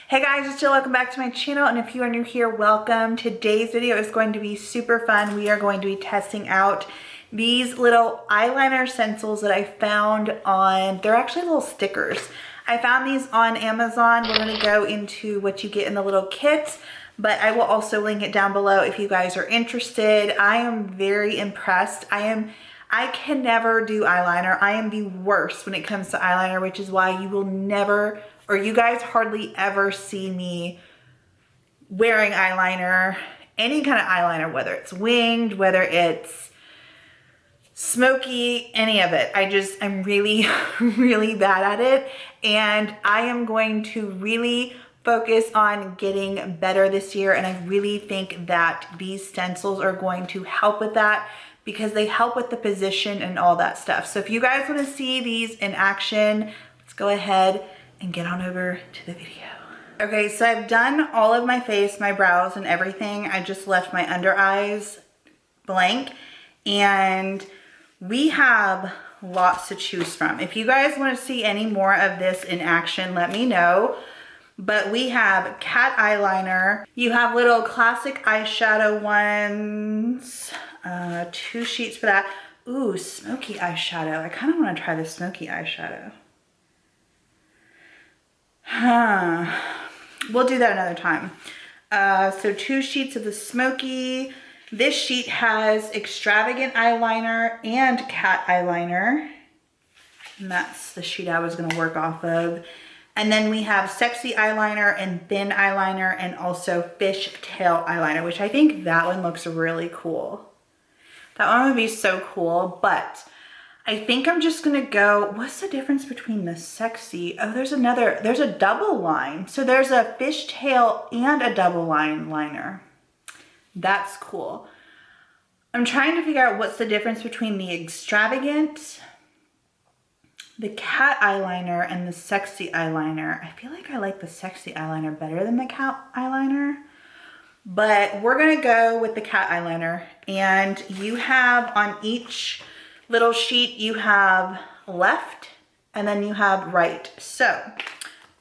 Hey guys, it's Jill. Welcome back to my channel, and if you are new here, welcome. Today's video is going to be super fun. We are going to be testing out these little eyeliner stencils that I found on, they're actually little stickers. I found these on Amazon. We're going to go into what you get in the little kit, but I will also link it down below if you guys are interested. I am very impressed. I can never do eyeliner. I am the worst when it comes to eyeliner, which is why you will never, or you guys hardly ever see me wearing eyeliner, any kind of eyeliner, whether it's winged, whether it's smoky, any of it. I'm really, really bad at it. And I am going to really focus on getting better this year. And I really think that these stencils are going to help with that, because they help with the position and all that stuff. So if you guys want to see these in action, let's go ahead and get on over to the video. Okay, so I've done all of my face, my brows and everything. I just left my under eyes blank, and we have lots to choose from. If you guys want to see any more of this in action, let me know. But we have cat eyeliner. You have little classic eyeshadow ones. 2 sheets for that. Ooh, smoky eyeshadow. I kind of want to try the smoky eyeshadow. We'll do that another time. So 2 sheets of the smoky. This sheet has extravagant eyeliner and cat eyeliner. And that's the sheet I was going to work off of. And then we have sexy eyeliner and thin eyeliner, and also fishtail eyeliner, which I think that one looks really cool. That one would be so cool, but I think I'm just gonna go, what's the difference between the sexy? Oh, there's a double line. So there's a fishtail and a double line liner. That's cool. I'm trying to figure out what's the difference between the extravagant, the cat eyeliner, and the sexy eyeliner. I feel like I like the sexy eyeliner better than the cat eyeliner. But we're gonna go with the cat eyeliner, and you have on each little sheet, you have left and then you have right. So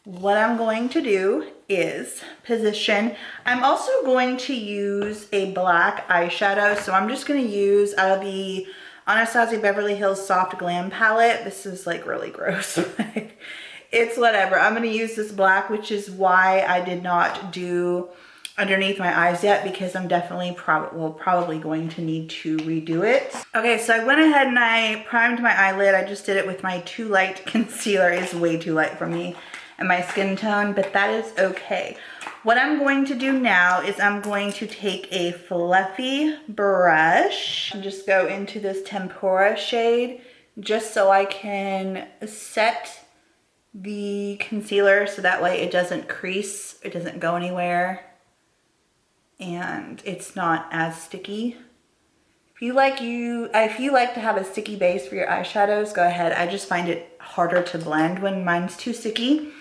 what I'm going to do is position. I'm also going to use a black eyeshadow. So I'm just gonna use out of the Anastasia Beverly Hills Soft Glam palette. This is like really gross. It's whatever. I'm gonna use this black, which is why I did not do underneath my eyes yet, because I'm definitely probably going to need to redo it. Okay, so I went ahead and I primed my eyelid. I just did it with my Too Light concealer. It's way too light for me and my skin tone, but that is okay. What I'm going to do now is I'm going to take a fluffy brush and just go into this tempera shade, just so I can set the concealer so that way it doesn't crease, it doesn't go anywhere, and it's not as sticky. If you like to have a sticky base for your eyeshadows, go ahead. I just find it harder to blend when mine's too sticky.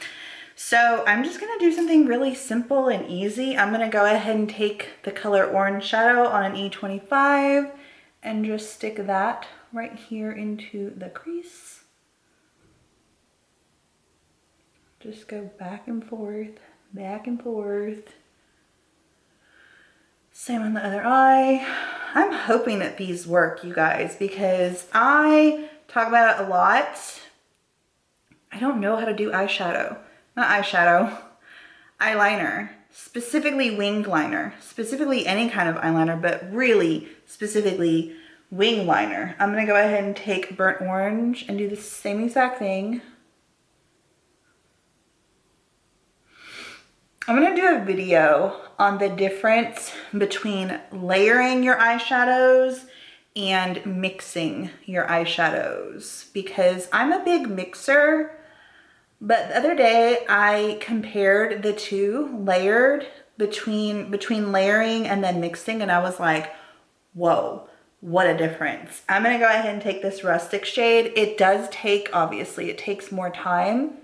So I'm just gonna do something really simple and easy. I'm gonna go ahead and take the color Orange Shadow on an E25 and just stick that right here into the crease. Just go back and forth, back and forth. Same on the other eye. I'm hoping that these work, you guys, because I talk about it a lot. I don't know how to do eyeshadow. Not eyeshadow, eyeliner. Specifically winged liner. Specifically any kind of eyeliner, but really specifically wing liner. I'm gonna go ahead and take burnt orange and do the same exact thing. I'm gonna do a video on the difference between layering your eyeshadows and mixing your eyeshadows, because I'm a big mixer, but the other day I compared the two, layered between layering and then mixing, and I was like, whoa, what a difference. I'm gonna go ahead and take this rustic shade. It does take, obviously, it takes more time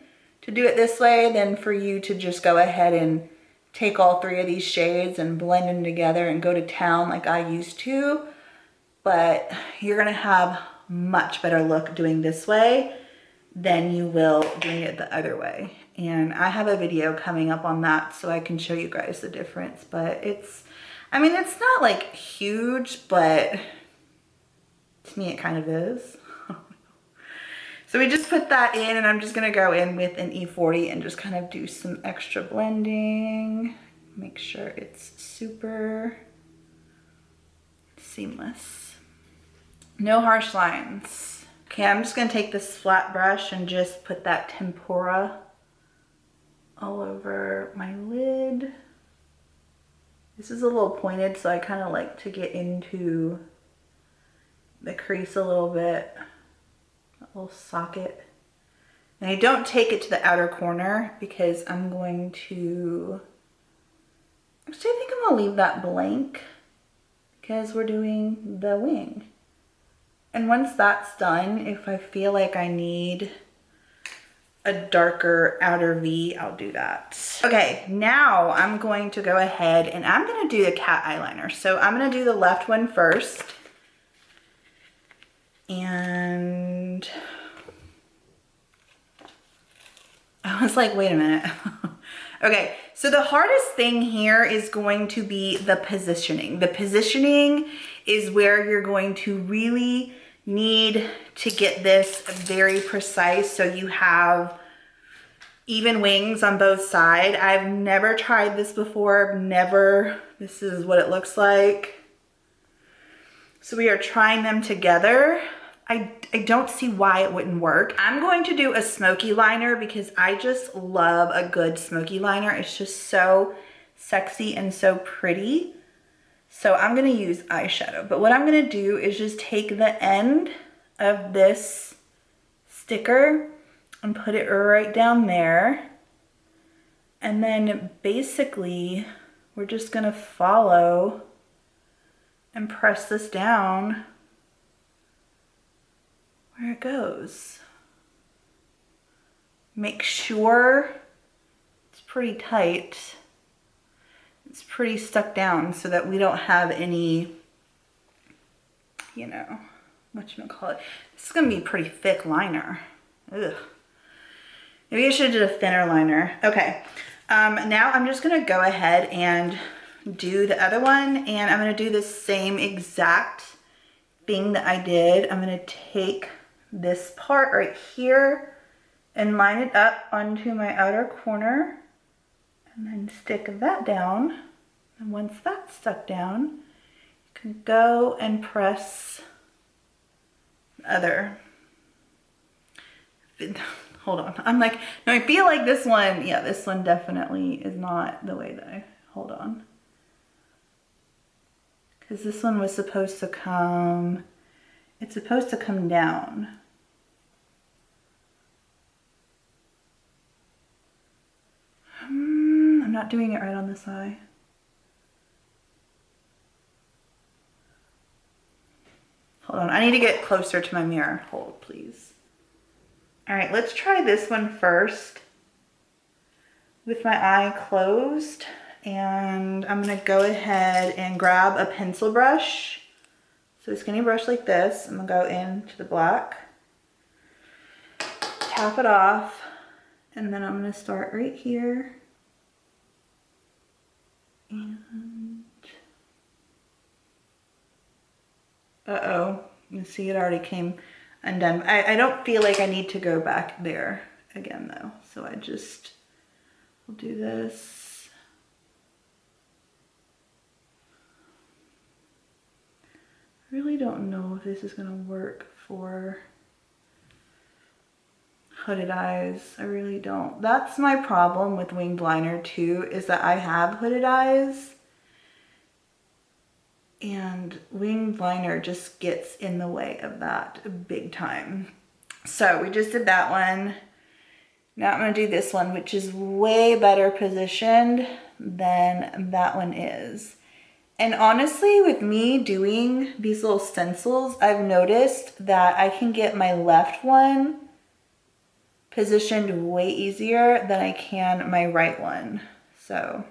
to do it this way than for you to just go ahead and take all 3 of these shades and blend them together and go to town like I used to. But you're gonna have much better look doing this way than you will doing it the other way. and I have a video coming up on that so I can show you guys the difference. But it's, I mean, it's not like huge, but to me it kind of is. So we just put that in, and I'm just gonna go in with an E40 and just kind of do some extra blending. Make sure it's super seamless. No harsh lines. Okay, I'm just gonna take this flat brush and just put that tempera all over my lid. This is a little pointed, so I kind of like to get into the crease a little bit. Little socket, and I don't take it to the outer corner because I'm going to, actually I think I'm gonna leave that blank because we're doing the wing. And once that's done, if I feel like I need a darker outer V, I'll do that. Okay, now I'm going to go ahead and I'm gonna do the cat eyeliner. So I'm gonna do the left one first. And I was like, wait a minute. Okay, so the hardest thing here is going to be the positioning. The positioning is where you're going to really need to get this very precise so you have even wings on both sides. I've never tried this before, never. This is what it looks like. So we are trying them together. I don't see why it wouldn't work. I'm going to do a smoky liner because I just love a good smoky liner. It's just so sexy and so pretty. So I'm gonna use eyeshadow, but what I'm gonna do is just take the end of this sticker and put it right down there. And then basically we're just gonna follow and press this down where it goes. Make sure it's pretty tight. It's pretty stuck down so that we don't have any, you know, whatchamacallit. This is gonna be a pretty thick liner. Ugh. Maybe I should have did a thinner liner. Okay, now I'm just gonna go ahead and do the other one, and I'm gonna do the same exact thing that I did. I'm gonna take this part right here and line it up onto my outer corner and then stick that down. And once that's stuck down, you can go and press the other. Hold on, I'm like, no, I feel like this one, yeah, this one definitely is not the way that I, hold on. Because this one was supposed to come, it's supposed to come down. I'm not doing it right on this eye. Hold on, I need to get closer to my mirror. Hold, please. All right, let's try this one first with my eye closed. And I'm gonna go ahead and grab a pencil brush. So a skinny brush like this. I'm gonna go into the black, tap it off, and then I'm gonna start right here. And uh-oh, you see it already came undone. I don't feel like I need to go back there again though. So I just will do this. I really don't know if this is gonna work for hooded eyes. I really don't. That's my problem with winged liner too, is that I have hooded eyes and winged liner just gets in the way of that big time. So we just did that one. Now I'm gonna do this one, which is way better positioned than that one is. And honestly, with me doing these little stencils, I've noticed that I can get my left one positioned way easier than I can my right one. So,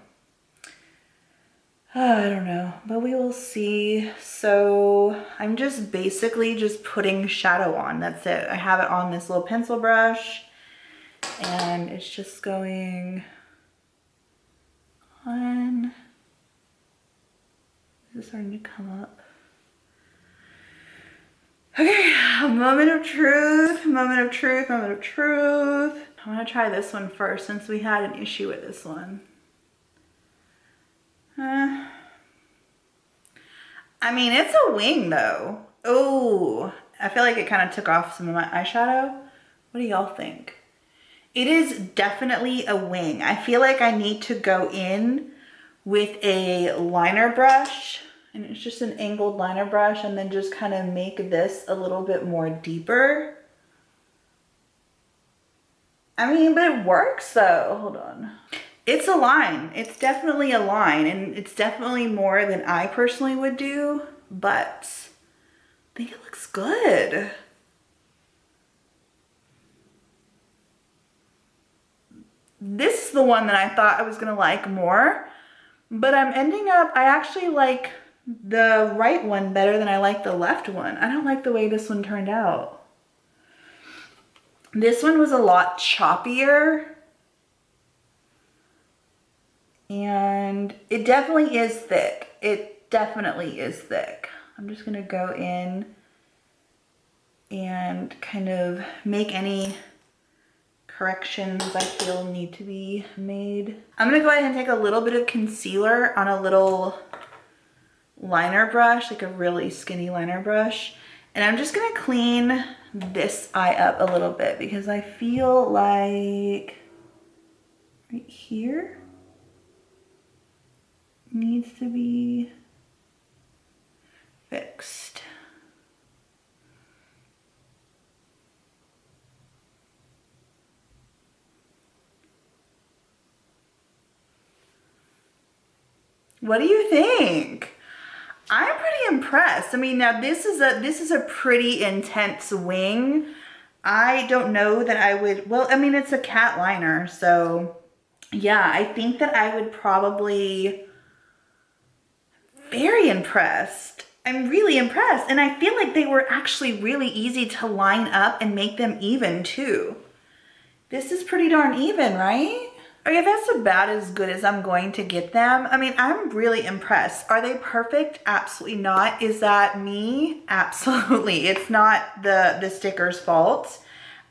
I don't know, but we will see. So I'm just basically just putting shadow on, that's it. I have it on this little pencil brush, And it's just going on. This is starting to come up. Okay, moment of truth, moment of truth, moment of truth. I'm gonna try this one first since we had an issue with this one. I mean, it's a wing though. Oh, I feel like it kind of took off some of my eyeshadow. What do y'all think? It is definitely a wing. I feel like I need to go in with a liner brush, and it's just an angled liner brush, and then just kind of make this a little bit more deeper. I mean, but it works though. Hold on. It's a line. It's definitely a line, and it's definitely more than I personally would do, but I think it looks good. This is the one that I thought I was gonna like more, but I'm ending up, I actually like the right one better than I like the left one. I don't like the way this one turned out. This one was a lot choppier, and it definitely is thick. It definitely is thick. I'm just gonna go in and kind of make any corrections I feel need to be made. I'm gonna go ahead and take a little bit of concealer on a little liner brush, like a really skinny liner brush, and I'm just gonna clean this eye up a little bit because I feel like right here needs to be fixed. What do you think? I'm pretty impressed. I mean, now this is a pretty intense wing. I don't know that I would, well, I mean, it's a cat liner, so yeah, I think that I would probably, very impressed. I'm really impressed, and I feel like they were actually really easy to line up and make them even too. This is pretty darn even, right? Okay, that's about as good as I'm going to get them. I mean, I'm really impressed. Are they perfect? Absolutely not. Is that me? Absolutely. It's not the sticker's fault.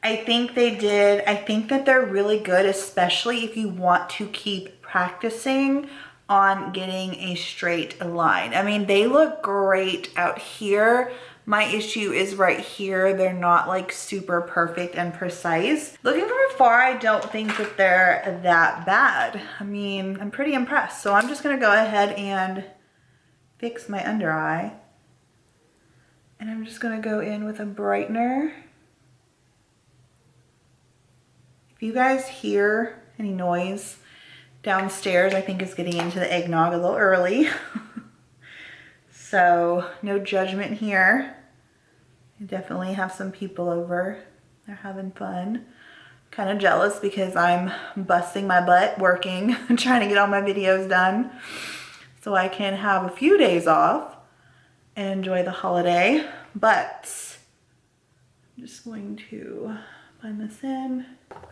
I think they did. I think that they're really good, especially if you want to keep practicing on getting a straight line. I mean, they look great out here. My issue is right here. They're not like super perfect and precise. Looking from afar, I don't think that they're that bad. I mean, I'm pretty impressed. So I'm just gonna go ahead and fix my under eye. And I'm just gonna go in with a brightener. If you guys hear any noise downstairs, I think it's getting into the eggnog a little early. So no judgment here. I definitely have some people over. They're having fun. Kind of jealous because I'm busting my butt working and trying to get all my videos done so I can have a few days off and enjoy the holiday. But I'm just going to blend this in.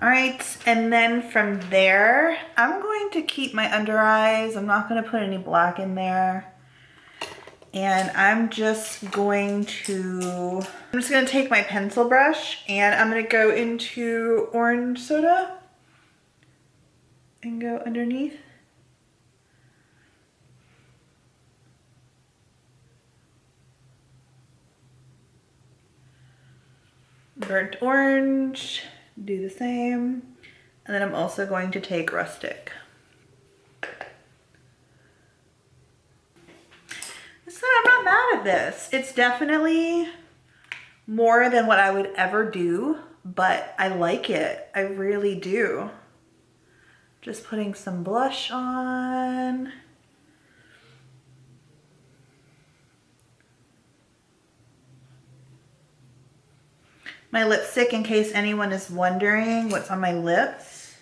All right, and then from there, I'm going to keep my under eyes. I'm not gonna put any black in there. And I'm just gonna take my pencil brush and I'm gonna go into orange soda and go underneath. Burnt orange, do the same. And then I'm also going to take rustic. So I'm not mad at this. It's definitely more than what I would ever do, but I like it. I really do. Just putting some blush on. My lipstick, in case anyone is wondering what's on my lips.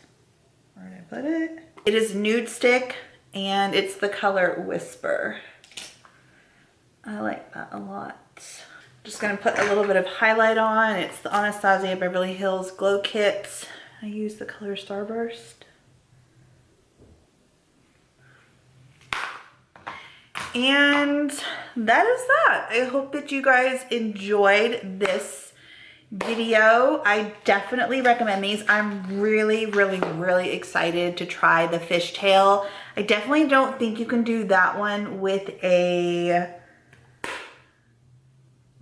Where did I put it? It is Nude Stick and it's the color Whisper. I like that a lot. Just gonna put a little bit of highlight on. It's the Anastasia Beverly Hills Glow Kit I use the color Starburst. And that is that. I hope that you guys enjoyed this video. I definitely recommend these. I'm really, really, really excited to try the fishtail. I definitely don't think you can do that one with a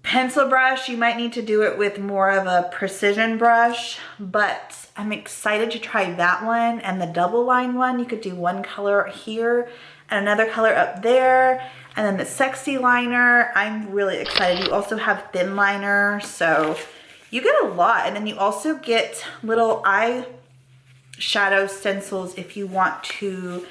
pencil brush. You might need to do it with more of a precision brush, but I'm excited to try that one. And the double line one, you could do one color here and another color up there. And then the sexy liner, I'm really excited. You also have thin liner, so you get a lot. And then you also get little eye shadow stencils if you want to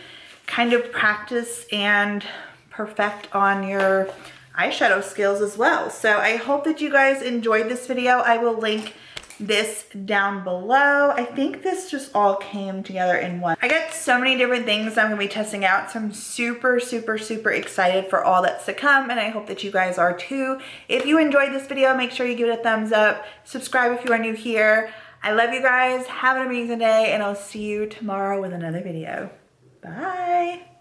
kind of practice and perfect on your eyeshadow skills as well. So I hope that you guys enjoyed this video. I will link this down below. I think this just all came together in one. I got so many different things I'm gonna be testing out, so I'm super, super, super excited for all that's to come, and I hope that you guys are too. If you enjoyed this video, make sure you give it a thumbs up. Subscribe if you are new here. I love you guys. Have an amazing day, and I'll see you tomorrow with another video. Bye.